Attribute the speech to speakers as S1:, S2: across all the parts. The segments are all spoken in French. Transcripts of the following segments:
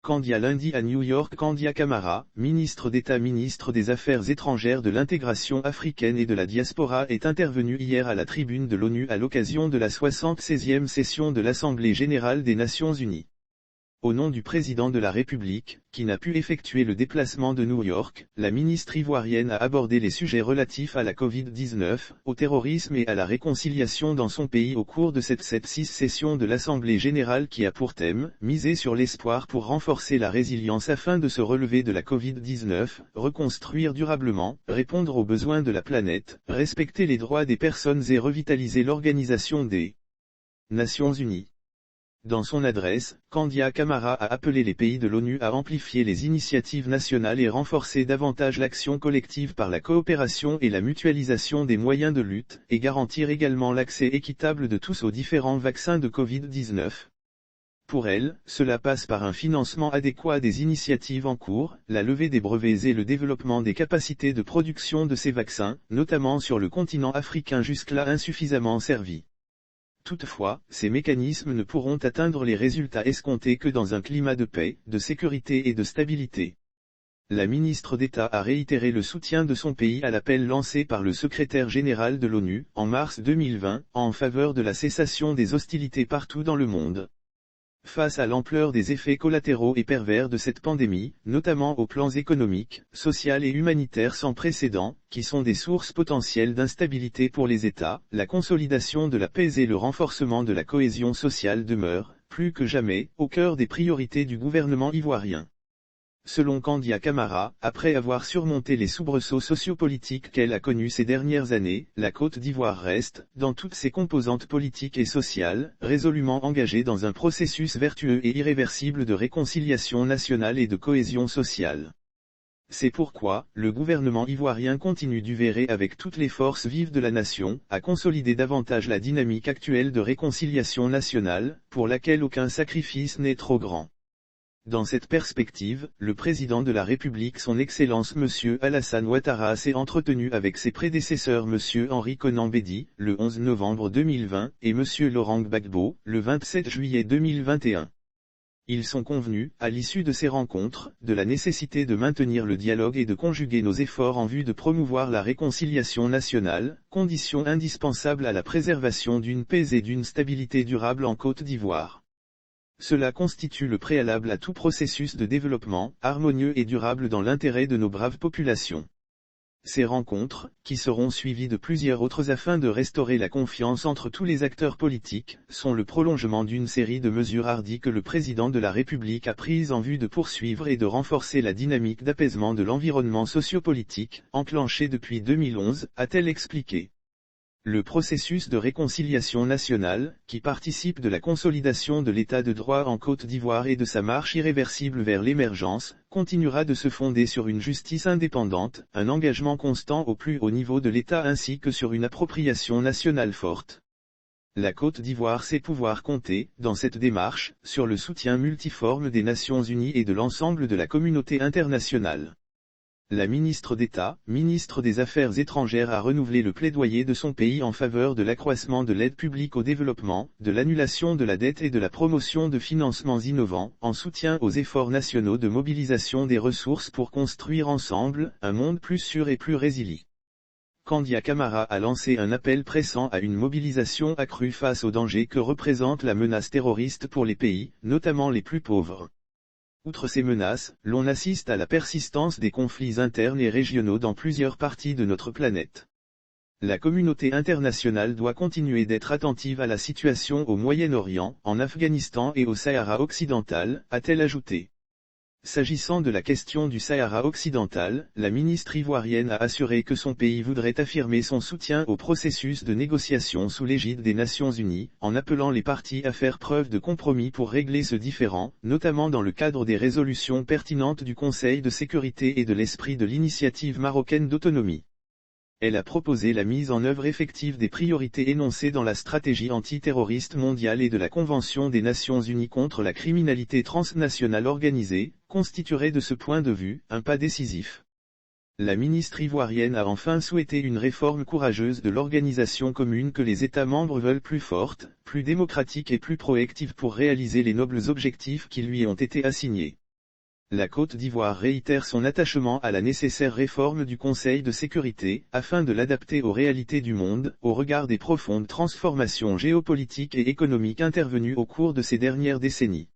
S1: Candia lundi à New York. Candia Camara, ministre d'État ministre des Affaires étrangères de l'intégration africaine et de la diaspora est intervenu hier à la tribune de l'ONU à l'occasion de la 76e session de l'Assemblée générale des Nations unies. Au nom du président de la République, qui n'a pu effectuer le déplacement de New York, la ministre ivoirienne a abordé les sujets relatifs à la Covid-19, au terrorisme et à la réconciliation dans son pays au cours de cette 76e session de l'Assemblée générale qui a pour thème « Miser sur l'espoir pour renforcer la résilience afin de se relever de la Covid-19, reconstruire durablement, répondre aux besoins de la planète, respecter les droits des personnes et revitaliser l'Organisation des Nations unies ». Dans son adresse, Candia Camara a appelé les pays de l'ONU à amplifier les initiatives nationales et renforcer davantage l'action collective par la coopération et la mutualisation des moyens de lutte, et garantir également l'accès équitable de tous aux différents vaccins de Covid-19. Pour elle, cela passe par un financement adéquat des initiatives en cours, la levée des brevets et le développement des capacités de production de ces vaccins, notamment sur le continent africain jusque-là insuffisamment servi. Toutefois, ces mécanismes ne pourront atteindre les résultats escomptés que dans un climat de paix, de sécurité et de stabilité. La ministre d'État a réitéré le soutien de son pays à l'appel lancé par le secrétaire général de l'ONU, en mars 2020, en faveur de la cessation des hostilités partout dans le monde. Face à l'ampleur des effets collatéraux et pervers de cette pandémie, notamment aux plans économiques, social et humanitaire sans précédent, qui sont des sources potentielles d'instabilité pour les États, la consolidation de la paix et le renforcement de la cohésion sociale demeurent, plus que jamais, au cœur des priorités du gouvernement ivoirien. Selon Candia Camara, après avoir surmonté les soubresauts sociopolitiques qu'elle a connus ces dernières années, la Côte d'Ivoire reste, dans toutes ses composantes politiques et sociales, résolument engagée dans un processus vertueux et irréversible de réconciliation nationale et de cohésion sociale. C'est pourquoi, le gouvernement ivoirien continue d'œuvrer avec toutes les forces vives de la nation, à consolider davantage la dynamique actuelle de réconciliation nationale, pour laquelle aucun sacrifice n'est trop grand. Dans cette perspective, le président de la République son Excellence M. Alassane Ouattara s'est entretenu avec ses prédécesseurs M. Henri Konan Bédi, le 11 novembre 2020, et M. Laurent Gbagbo, le 27 juillet 2021. Ils sont convenus, à l'issue de ces rencontres, de la nécessité de maintenir le dialogue et de conjuguer nos efforts en vue de promouvoir la réconciliation nationale, condition indispensable à la préservation d'une paix et d'une stabilité durable en Côte d'Ivoire. Cela constitue le préalable à tout processus de développement, harmonieux et durable dans l'intérêt de nos braves populations. Ces rencontres, qui seront suivies de plusieurs autres afin de restaurer la confiance entre tous les acteurs politiques, sont le prolongement d'une série de mesures hardies que le président de la République a prises en vue de poursuivre et de renforcer la dynamique d'apaisement de l'environnement sociopolitique, enclenchée depuis 2011, a-t-elle expliqué. Le processus de réconciliation nationale, qui participe de la consolidation de l'état de droit en Côte d'Ivoire et de sa marche irréversible vers l'émergence, continuera de se fonder sur une justice indépendante, un engagement constant au plus haut niveau de l'État ainsi que sur une appropriation nationale forte. La Côte d'Ivoire sait pouvoir compter, dans cette démarche, sur le soutien multiforme des Nations unies et de l'ensemble de la communauté internationale. La ministre d'État, ministre des Affaires étrangères a renouvelé le plaidoyer de son pays en faveur de l'accroissement de l'aide publique au développement, de l'annulation de la dette et de la promotion de financements innovants, en soutien aux efforts nationaux de mobilisation des ressources pour construire ensemble, un monde plus sûr et plus résilient. Candia Camara a lancé un appel pressant à une mobilisation accrue face aux dangers que représente la menace terroriste pour les pays, notamment les plus pauvres. Outre ces menaces, l'on assiste à la persistance des conflits internes et régionaux dans plusieurs parties de notre planète. La communauté internationale doit continuer d'être attentive à la situation au Moyen-Orient, en Afghanistan et au Sahara occidental, a-t-elle ajouté. S'agissant de la question du Sahara occidental, la ministre ivoirienne a assuré que son pays voudrait affirmer son soutien au processus de négociation sous l'égide des Nations unies, en appelant les parties à faire preuve de compromis pour régler ce différend, notamment dans le cadre des résolutions pertinentes du Conseil de sécurité et de l'esprit de l'initiative marocaine d'autonomie. Elle a proposé la mise en œuvre effective des priorités énoncées dans la stratégie antiterroriste mondiale et de la Convention des Nations Unies contre la criminalité transnationale organisée, constituerait de ce point de vue, un pas décisif. La ministre ivoirienne a enfin souhaité une réforme courageuse de l'organisation commune que les États membres veulent plus forte, plus démocratique et plus proactive pour réaliser les nobles objectifs qui lui ont été assignés. La Côte d'Ivoire réitère son attachement à la nécessaire réforme du Conseil de sécurité, afin de l'adapter aux réalités du monde, au regard des profondes transformations géopolitiques et économiques intervenues au cours de ces dernières décennies.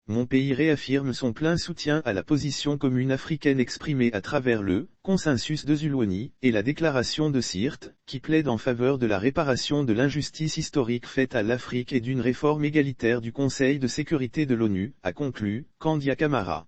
S1: Mon pays réaffirme son plein soutien à la position commune africaine exprimée à travers le consensus de Zulwani et la déclaration de Sirte, qui plaide en faveur de la réparation de l'injustice historique faite à l'Afrique et d'une réforme égalitaire du Conseil de sécurité de l'ONU, a conclu Kandia Camara.